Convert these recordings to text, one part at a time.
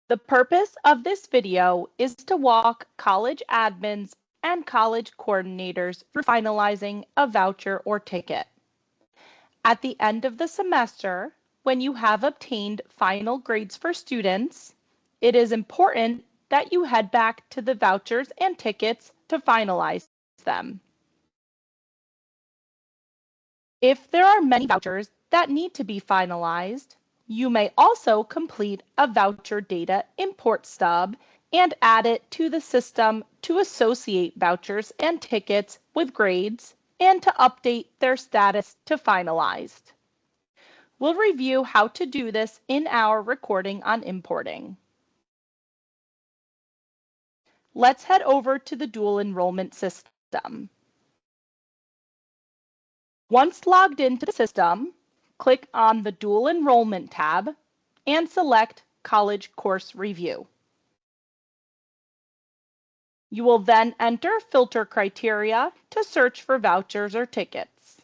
The purpose of this video is to walk college admins and college coordinators through finalizing a voucher or ticket. At the end of the semester, when you have obtained final grades for students, it is important that you head back to the vouchers and tickets to finalize them. If there are many vouchers that need to be finalized, you may also complete a voucher data import stub and add it to the system to associate vouchers and tickets with grades and to update their status to finalized. We'll review how to do this in our recording on importing. Let's head over to the dual enrollment system. Once logged into the system, click on the Dual Enrollment tab and select College Course Review. You will then enter filter criteria to search for vouchers or tickets.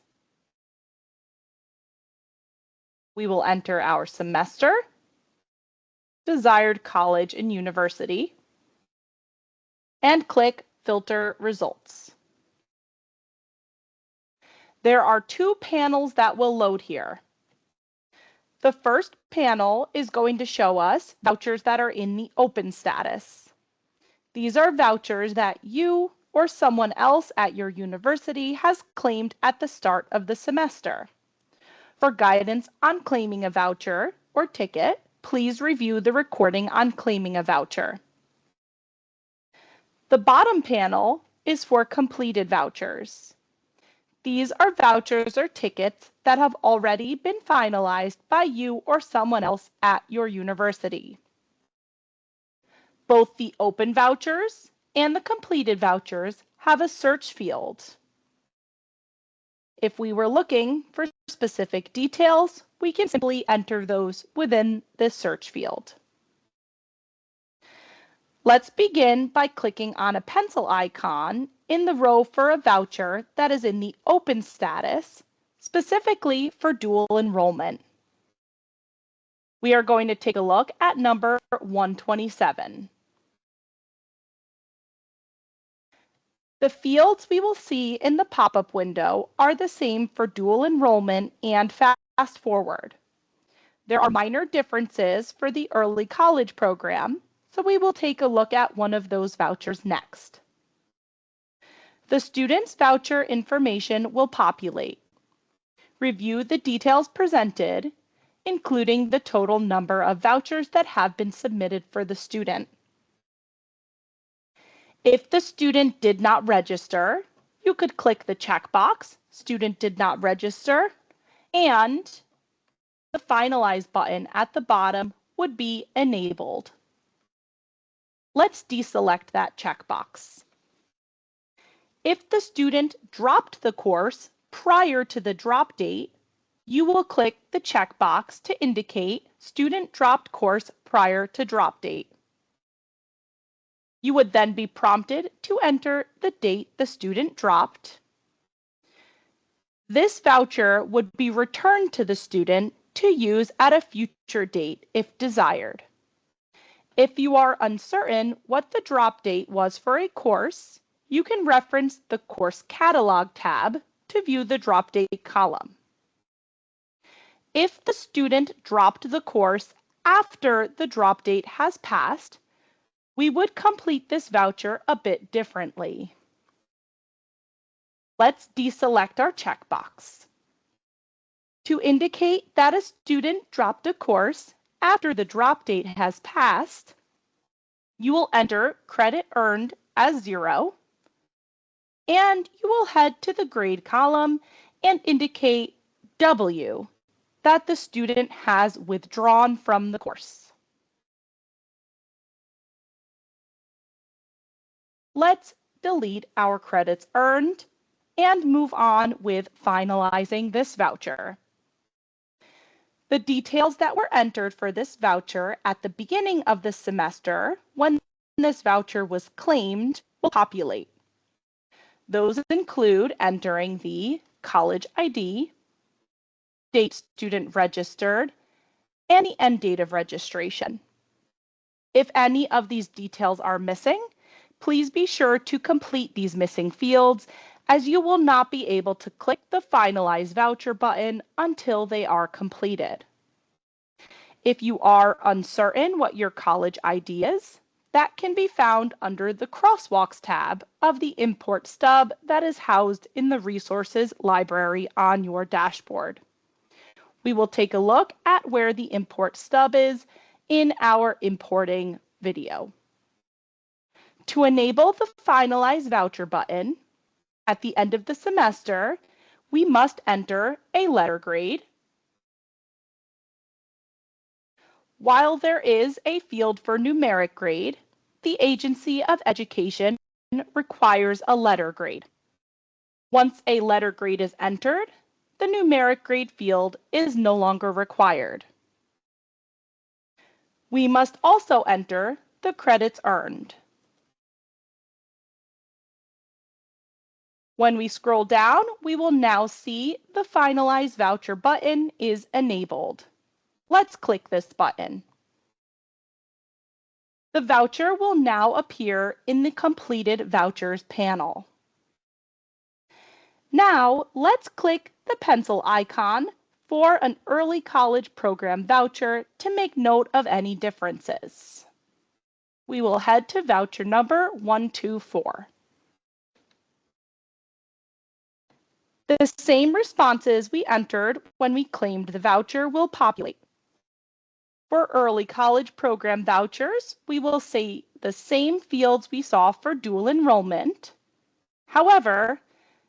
We will enter our semester, desired college and university, and click Filter Results. There are two panels that will load here. The first panel is going to show us vouchers that are in the open status. These are vouchers that you or someone else at your university has claimed at the start of the semester. For guidance on claiming a voucher or ticket, please review the recording on claiming a voucher. The bottom panel is for completed vouchers. These are vouchers or tickets that have already been finalized by you or someone else at your university. Both the open vouchers and the completed vouchers have a search field. If we were looking for specific details, we can simply enter those within this search field. Let's begin by clicking on a pencil icon in the row for a voucher that is in the open status, specifically for dual enrollment. We are going to take a look at number 127. The fields we will see in the pop-up window are the same for dual enrollment and fast forward. There are minor differences for the early college program, so we will take a look at one of those vouchers next. The student's voucher information will populate. Review the details presented, including the total number of vouchers that have been submitted for the student. If the student did not register, you could click the checkbox, Student did not register, and the Finalize button at the bottom would be enabled. Let's deselect that checkbox. If the student dropped the course prior to the drop date, you will click the checkbox to indicate Student dropped course prior to drop date. You would then be prompted to enter the date the student dropped. This voucher would be returned to the student to use at a future date if desired. If you are uncertain what the drop date was for a course, you can reference the Course Catalog tab to view the drop date column. If the student dropped the course after the drop date has passed, we would complete this voucher a bit differently. Let's deselect our checkbox. To indicate that a student dropped a course after the drop date has passed, you will enter credit earned as 0, and you will head to the grade column and indicate W, that the student has withdrawn from the course. Let's delete our credits earned and move on with finalizing this voucher. The details that were entered for this voucher at the beginning of the semester when this voucher was claimed will populate. Those include entering the college ID, date student registered, and the end date of registration. If any of these details are missing, please be sure to complete these missing fields, as you will not be able to click the Finalize Voucher button until they are completed. If you are uncertain what your college ID is, that can be found under the Crosswalks tab of the Import stub that is housed in the Resources library on your dashboard. We will take a look at where the Import stub is in our importing video. To enable the Finalize Voucher button, at the end of the semester, we must enter a letter grade. While there is a field for numeric grade, the Agency of Education requires a letter grade. Once a letter grade is entered, the numeric grade field is no longer required. We must also enter the credits earned. When we scroll down, we will now see the Finalize Voucher button is enabled. Let's click this button. The voucher will now appear in the Completed Vouchers panel. Now, let's click the pencil icon for an early college program voucher to make note of any differences. We will head to voucher number 124. The same responses we entered when we claimed the voucher will populate. For early college program vouchers, we will see the same fields we saw for dual enrollment. However,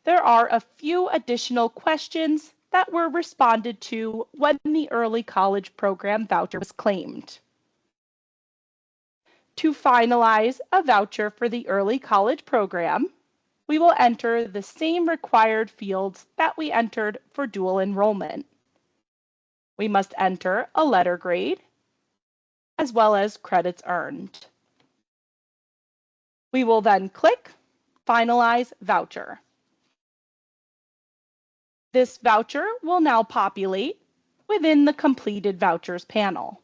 there are a few additional questions that were responded to when the early college program voucher was claimed. To finalize a voucher for the early college program, we will enter the same required fields that we entered for dual enrollment. We must enter a letter grade, as well as credits earned. We will then click Finalize Voucher. This voucher will now populate within the Completed Vouchers panel.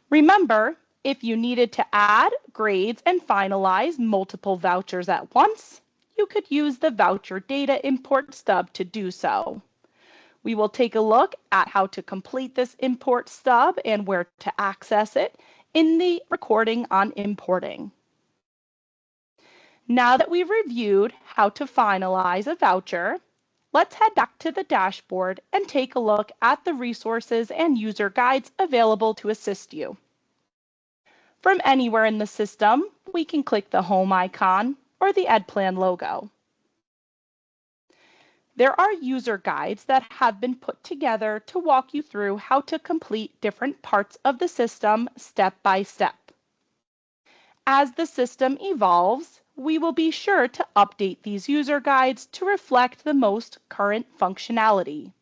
Remember, if you needed to add, grades, and finalize multiple vouchers at once, you could use the Voucher Data Import stub to do so. We will take a look at how to complete this import stub and where to access it in the recording on importing. Now that we've reviewed how to finalize a voucher, let's head back to the dashboard and take a look at the resources and user guides available to assist you. From anywhere in the system, we can click the Home icon or the EdPlan logo. There are user guides that have been put together to walk you through how to complete different parts of the system step by step. As the system evolves, we will be sure to update these user guides to reflect the most current functionality.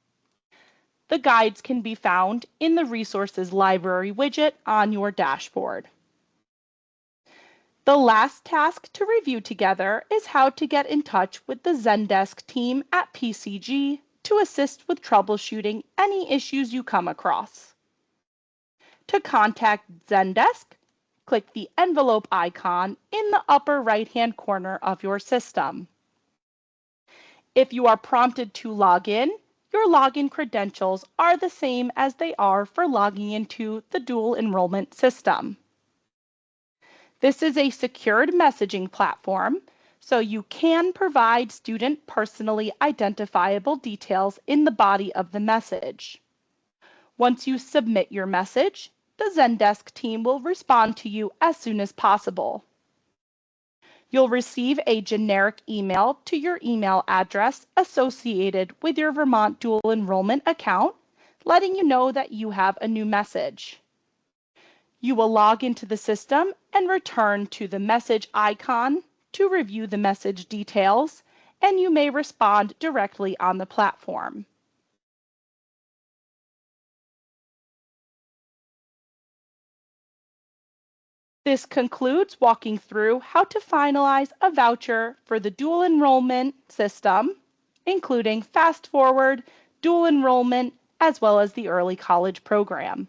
The guides can be found in the Resources Library widget on your dashboard. The last task to review together is how to get in touch with the Zendesk team at PCG to assist with troubleshooting any issues you come across. To contact Zendesk, click the envelope icon in the upper right-hand corner of your system. If you are prompted to log in, your login credentials are the same as they are for logging into the dual enrollment system. This is a secured messaging platform, so you can provide student personally identifiable details in the body of the message. Once you submit your message, the Zendesk team will respond to you as soon as possible. You'll receive a generic email to your email address associated with your Vermont Dual Enrollment account, letting you know that you have a new message. You will log into the system and return to the message icon to review the message details, and you may respond directly on the platform. This concludes walking through how to finalize a voucher for the dual enrollment system, including Fast Forward, dual enrollment, as well as the early college program.